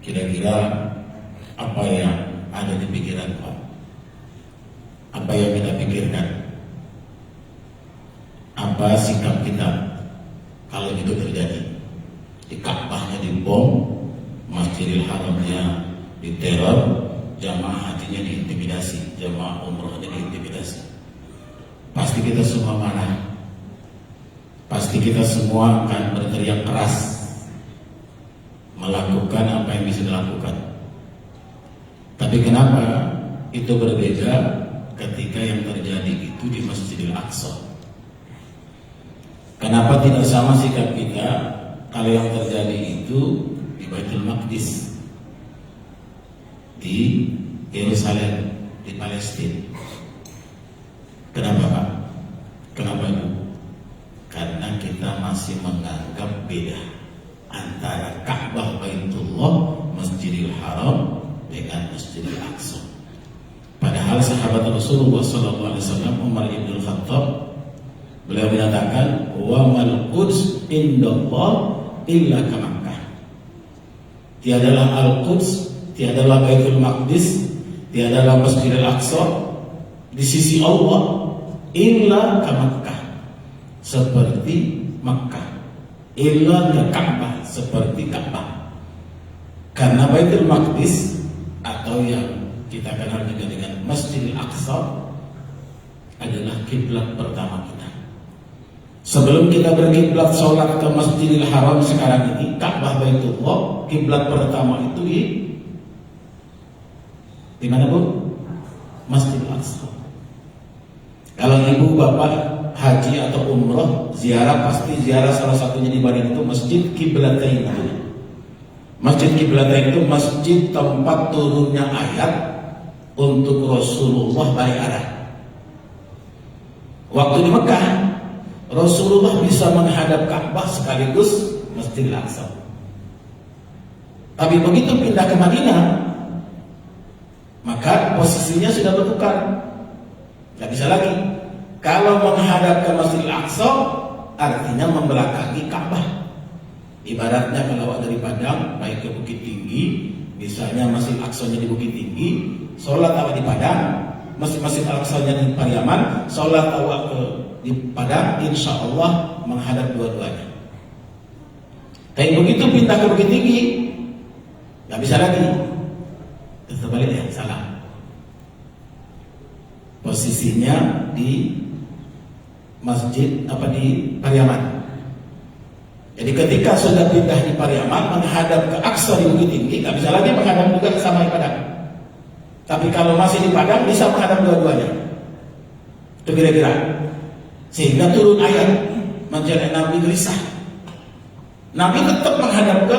Kira-kira apa yang ada di pikiran Pak? Apa yang kita pikirkan? Apa sikap kita kalau itu terjadi? Di Ka'bahnya dibom, Masjidil Haramnya diteror, jamaah hajinya diintimidasi, jamaah umrohnya diintimidasi. Pasti kita semua marah. Pasti kita semua akan berteriak keras, melakukan apa yang bisa dilakukan. Tapi kenapa itu berbeda ketika yang terjadi itu di Masjidil Aqsa? Kenapa tidak sama sikap kita kalau yang terjadi itu di Baitul Maqdis, di Yerusalem, di Palestina? Kenapa Pak? Kenapa Ibu? Karena kita masih menganggap beda antara Ka'bah Baitullah, Masjidil Haram dengan Masjidil Aqsa. Padahal sahabat Rasulullah SAW, Umar ibn Khattab, beliau menyatakan, wa mal Quds indallah illa ka Makkah. Tiadalah Al-Quds, tiadalah Baitul Maqdis, tiadalah Masjidil Aqsa di sisi Allah illa ka Makkah, seperti Makkah, illa ka Ka'bah, seperti Ka'bah. Karena Baitul Maqdis atau yang kita kenal juga dengan Masjidil Aqsa adalah kiblat pertama kita. Sebelum kita berkiblat sholat ke Masjidil Haram sekarang ini, Ka'bah Baitullah, kiblat pertama itu di mana Bu? Masjidil Aqsa. Kalau ibu bapak haji atau umroh ziarah, pasti ziarah salah satunya di Bali itu Masjid Qiblatain. Masjid Qiblatain itu masjid tempat turunnya ayat untuk Rasulullah balik arah. Waktu di Mekah, Rasulullah bisa menghadap Ka'bah sekaligus Masjidil Aqsa. Tapi begitu pindah ke Madinah, maka posisinya sudah bertukar. Tidak bisa lagi. Kalau menghadap ke Masjidil Aqsa, artinya membelakangi Ka'bah. Ibaratnya kalau dari Padang baik ke Bukit Tinggi, misalnya Masjid Aqsa-nya di Bukit Tinggi, sholat awal di Padang, Masjid Aqsa-nya di Pariaman, sholat awal di Padang, insya Allah menghadap dua-duanya. Tapi begitu pindah ke Bukit Tinggi, nggak bisa lagi. Terbalik ya, salah. Posisinya di masjid di Pariaman. Jadi ketika sudah pindah di Pariaman menghadap ke Aqsa di Bukit Tinggi, nggak bisa lagi menghadap juga sama di Padang. Tapi kalau masih di Padang bisa menghadap dua-duanya. Itu kira-kira. Sehingga turun ayat menjadi Nabi gelisah. Nabi tetap menghadap ke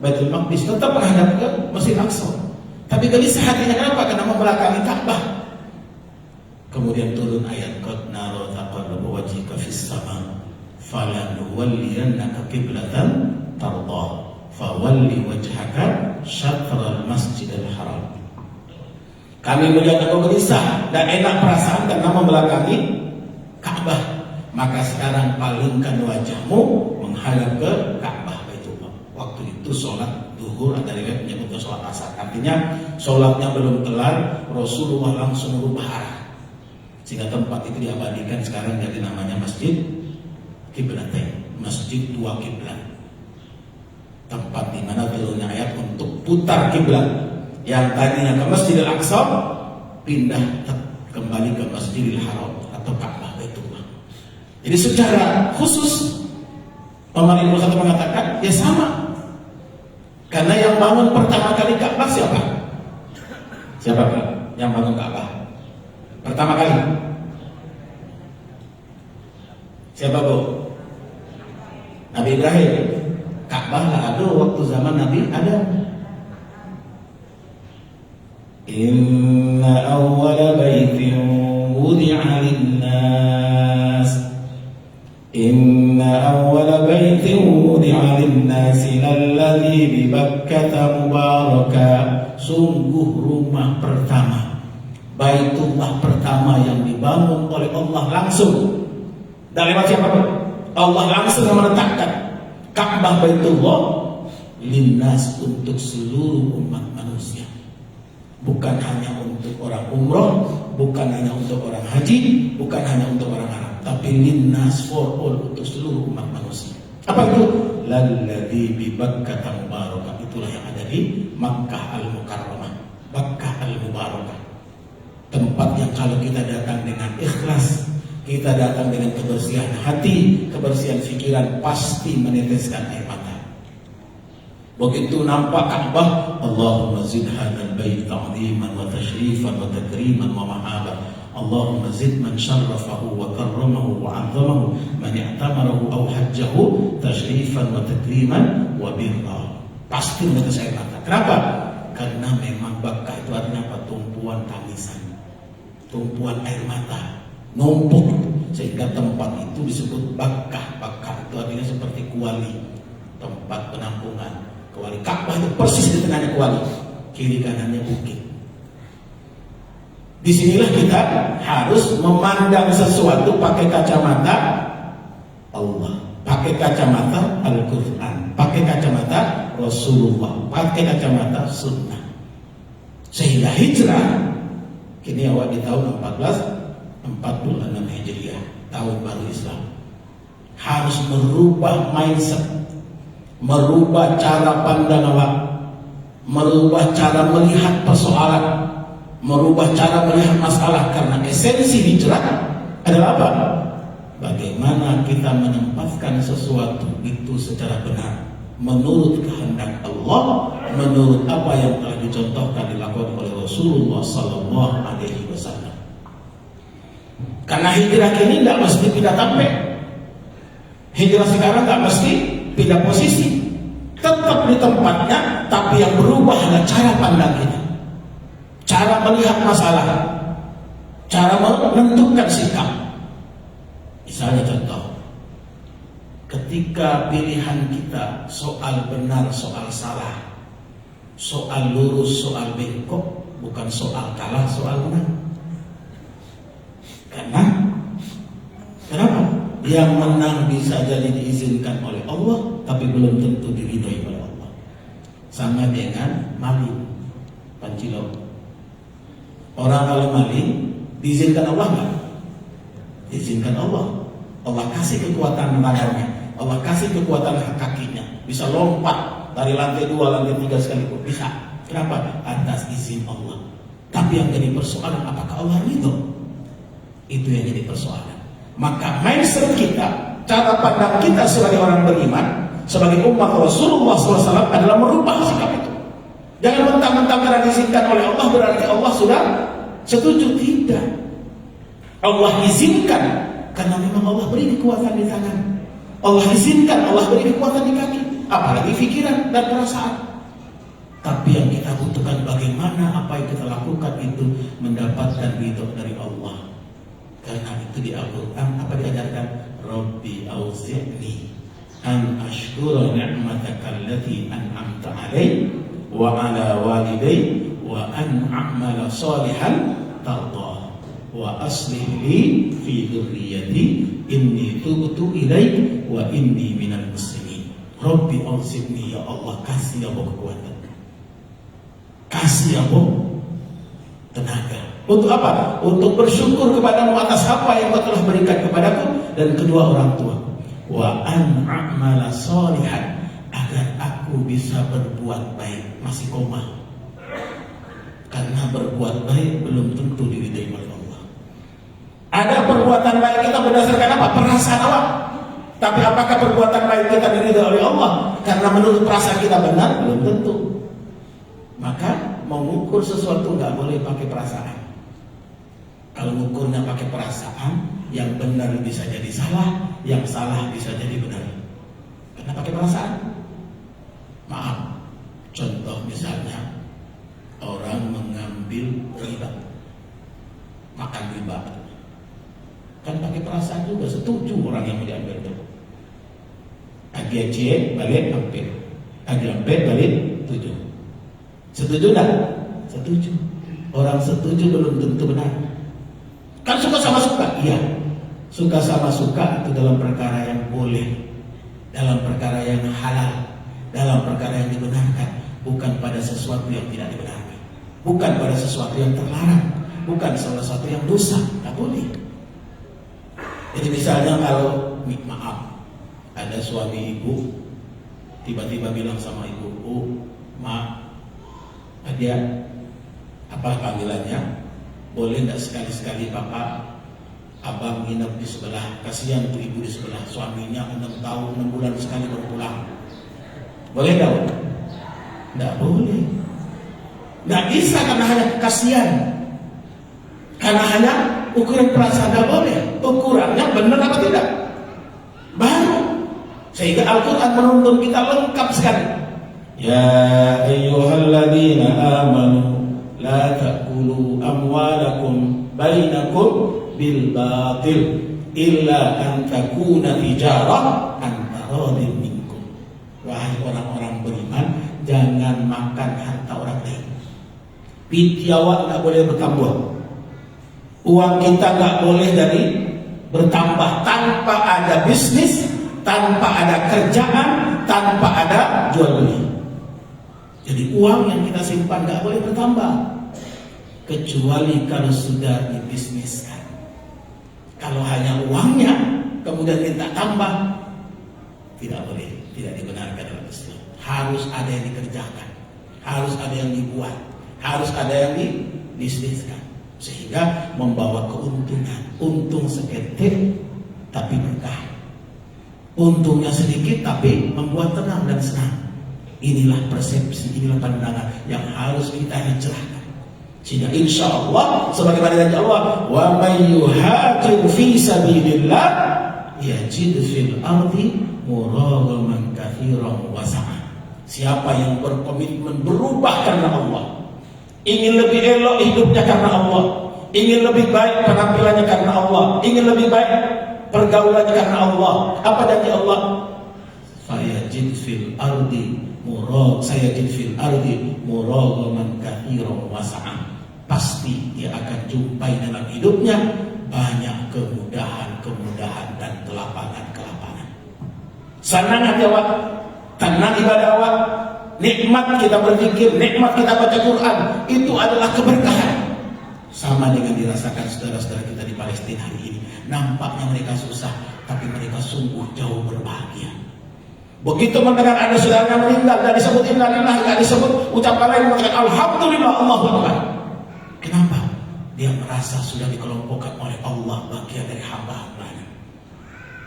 Baitul Maqdis, tetap menghadap ke Masjid Aqsa. Tapi gelisah hatinya, kenapa? Karena membelakangi Ka'bah. Kemudian turun ayat qad nara taqalluba wajhika fis sama falanuwalliyannaka qiblatan tardah fawalli wajhaka syatral Masjidil Haram. Kami melihat engkau gelisah dan enak perasaan karena membelakangi Ka'bah, maka sekarang palingkan wajahmu menghadap ke Ka'bah Baitullah. Waktu itu sholat duhur, ada riwayat menyebutkan sholat asar. Artinya sholatnya belum kelar, Rasulullah langsung merubah arah, sehingga tempat itu diabadikan sekarang jadi namanya Masjid Qiblatain, Masjid Dua Kiblat. Tempat di mana turunnya ayat untuk putar kiblat. Yang tadinya ke Masjidil Aqsa pindah kembali ke Masjidil Haram atau Ka'bah Baitullah. Jadi secara khusus Umar ibn Khattab mengatakan ya sama. Karena yang bangun pertama kali Ka'bah siapa? Siapa Pak? Yang bangun Ka'bah pertama kali? Siapa Bu? Nabi Ibrahim. Ka'bah nggak ada waktu zaman Nabi ada. Inna awwala baitin wudi'a lin-nas Inna awwala baitin wudi'a lin-nas lalladzi bi Bakkah mubaraka. Sungguh rumah pertama, Baitullah pertama yang dibangun oleh Allah langsung. Dan lewat siapa? Allah langsung yang menetapkan Ka'bah Baitullah linnas, untuk seluruh umat manusia. Bukan hanya untuk orang umroh, bukan hanya untuk orang haji, bukan hanya untuk orang Arab, tapi linnas, for all, untuk seluruh umat manusia. Apa itu? Lalladzi bi Bakkah mubarakah. Itulah yang ada di Makkah Al-Mukarramah, Bakkah Al-Mubarakah. Tempat yang kalau kita datang dengan ikhlas, kita datang dengan kebersihan hati, kebersihan pikiran, pasti meneteskan air mata. Begitu nampak Ka'bah, Allahumma zid hadzal bait ta'ziman wa tashrifan wa takriman wa mahabah. Allahumma zid man syarrafahu wa karramahu wa 'azzamahu man i'tamarahu aw hajjahu tashrifan wa takriman wa birra. Pasti menetes air mata. Kenapa? Karena memang Bakkah itu artinya apa? Tumpuan tangisan, tumpuan air mata, numpuk, sehingga tempat itu disebut Bakkah. Bakkah itu artinya seperti kuali, tempat penampungan. Kuali Ka'bah itu persis di tengahnya kuali, kiri kanannya bukit. Disinilah kita harus memandang sesuatu pakai kacamata Allah, pakai kacamata Al-Quran, pakai kacamata Rasulullah, pakai kacamata Sunnah. Sehingga hijrah kini awal di tahun 1446 Hijriah, tahun baru Islam, harus merubah mindset, merubah cara pandang awak, merubah cara melihat persoalan, merubah cara melihat masalah. Karena esensi hijrah adalah apa? Bagaimana kita menempatkan sesuatu itu secara benar, menurut kehendak Allah, menurut apa yang telah dicontohkan dilakukan oleh Rasulullah Sallallahu Alaihi Wasallam. Karena hijrah kini tidak mesti pindah tampek, hijrah sekarang tidak mesti pindah posisi, tetap di tempatnya, tapi yang berubah adalah cara pandang kita, cara melihat masalah, cara menentukan sikap. Misalnya contoh, ketika pilihan kita soal benar, soal salah, soal lurus, soal bengkok, bukan soal kalah, soal menang. Kenapa? Yang menang bisa jadi diizinkan oleh Allah, tapi belum tentu diridhoi oleh Allah. Sama dengan maling, pancilok. Orang kalau maling diizinkan Allah nggak? Diizinkan Allah. Allah kasih kekuatan tangannya, Allah kasih kekuatan kakinya, bisa lompat dari lantai 2, lantai 3 sekalipun bisa. Kenapa? Atas izin Allah. Tapi yang jadi persoalan, apakah Allah ridho? Itu yang jadi persoalan. Maka mindset kita, cara pandang kita sebagai orang beriman, sebagai umat Rasulullah SAW adalah merubah sikap itu. Jangan mentang-mentang karena diizinkan oleh Allah berarti Allah sudah setuju. Tidak. Allah izinkan karena memang Allah beri kekuatan di tangan, Allah izinkan, Allah beri kekuatan di kaki, apalagi pikiran dan perasaan. Tapi yang kita butuhkan bagaimana apa yang kita lakukan itu mendapatkan ridho dari Allah. Karena itu di Al-Quran apa diajarkan? Rabbi auzi'ni an ashkura ni'mataka allati an'amta 'alai wa 'ala walidai wa an a'mala salihan tardah wa aslih li fi dzurriyyati inni tubtu ilaik wa inni minal muslimin. Rabbi auzi'ni, ya Allah, kasih ya Allah kekuatan, kasih ya Allah tenaga. Untuk apa? Untuk bersyukur kepadamu atas apa yang Kau telah berikan kepadaku dan kedua orang tua. Wa an a'mala salihan, agar aku bisa berbuat baik. Masih koma. Karena berbuat baik belum tentu diridhai oleh Allah. Ada perbuatan baik kita berdasarkan apa? Perasaan awak. Tapi apakah perbuatan baik kita diridhai oleh Allah? Karena menurut perasaan kita benar, belum tentu. Maka mengukur sesuatu nggak boleh pakai perasaan. Kalau mengukurnya pakai perasaan, yang benar bisa jadi salah, yang salah bisa jadi benar. Karena pakai perasaan. Maaf, contoh misalnya orang mengambil riba, makan riba, kan pakai perasaan juga, setuju orang yang mau diambil itu. Agi balik hampir, agi hampir balik setuju. Setuju enggak? Setuju. Orang setuju belum tentu benar. Kan suka sama suka? Iya. Suka sama suka itu dalam perkara yang boleh, dalam perkara yang halal, dalam perkara perkara yang dibenarkan, bukan pada sesuatu yang tidak dibenarkan, bukan pada sesuatu yang terlarang, bukan salah satu yang dosa. Tak boleh. Jadi misalnya kalau maaf, ada suami ibu tiba-tiba bilang sama ibu, "Oh, maaf, dia apa panggilannya? Boleh nggak sekali-sekali Bapak abang nginep di sebelah, kasihan tuh ibu di sebelah, suaminya 6 tahun 6 bulan sekali baru pulang." Boleh nggak? Nggak boleh. Nggak bisa karena hanya kasihan, karena hanya ukuran perasaan. Nggak boleh. Ukurannya benar apa tidak? Baru. Sehingga Al-Quran menuntun kita lengkap sekali. Ya ayyuhalladzina amanu la ta'kulu amwalakum bainakum bil batil illa an takuna tijarah an taradin minkum. Wahai orang-orang beriman, jangan makan harta orang lain. Pitiawan tak boleh bertambah, uang kita tak boleh jadi bertambah tanpa ada bisnis, tanpa ada kerjaan, tanpa ada jual beli. Jadi uang yang kita simpan tak boleh bertambah, kecuali kalau sudah dibisniskan. Kalau hanya uangnya kemudian minta tambah, tidak boleh, tidak dibenarkan dalam Islam. Harus ada yang dikerjakan, harus ada yang dibuat, harus ada yang dibisniskan, sehingga membawa keuntungan. Untung seketik tapi berkah, untungnya sedikit tapi membuat tenang dan senang. Inilah persepsi, inilah pandangan yang harus kita hijrahkan. Sehingga insya Allah sebagaimana janji Allah, wa may yuhajir fi sabilillah yajid fil ardi muragaman katsiran wa sa'a. Siapa yang berkomitmen berubah karena Allah, ingin lebih elok hidupnya karena Allah, ingin lebih baik penampilannya karena Allah, ingin lebih baik pergaulannya karena Allah, apa janji Allah? Sayajid fil ardi muragaman katsiran wa sa'a. Pasti dia akan jumpai dalam hidupnya banyak kemudahan dan kelapangan. Senang hati awak, tenang ibadah awak, nikmat kita berzikir, nikmat kita baca Quran, itu adalah keberkahan. Sama dengan dirasakan saudara-saudara kita di Palestina hari ini. Nampaknya mereka susah, tapi mereka sungguh jauh berbahagia. Begitu mendengar ada saudara yang meninggal, tidak disebut innalillahi, tidak disebut ucapan lain, mengatakan alhamdulillah, Allahu Akbar. Kenapa? Dia merasa sudah dikelompokkan oleh Allah bagian dari hamba-hambanya.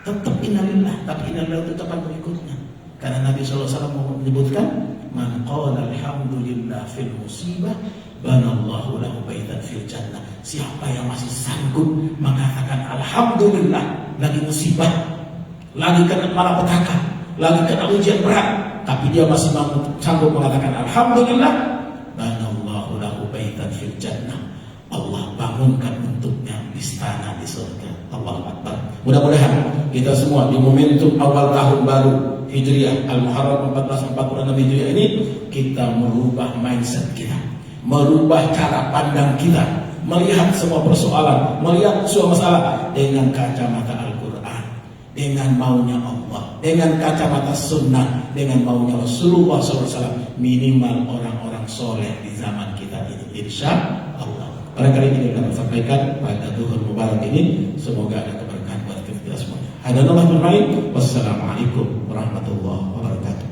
Tetap innalillah, tapi innalillah itu ucapan berikutnya. Karena Nabi SAW menyebutkan, man qala alhamdulillah fil musibah banallahu lahu baitan fil jannah. Siapa yang masih sanggup mengatakan alhamdulillah lagi musibah, lagi kena malapetaka, lagi kena ujian berat, tapi dia masih sanggup mengatakan alhamdulillah, banallahu lahu baitan fil jannah. Allah bangunkan untuknya istana di surga. Allahu Akbar. Mudah-mudahan kita semua di momentum awal tahun baru Hijriah Al-Muharram 1446 Hijriah ini kita merubah mindset kita, merubah cara pandang kita, melihat semua persoalan, melihat semua masalah dengan kacamata Al-Quran, dengan maunya Allah, dengan kacamata sunnah, dengan maunya Rasulullah SAW. Minimal orang-orang soleh di zaman kita ini, insya Allah. Barangkali ini akan sampaikan pada Duhur Mubarak ini. Semoga ada keberkahan buat kita semuanya. Hadanallah bermain. Wassalamualaikum warahmatullahi wabarakatuh.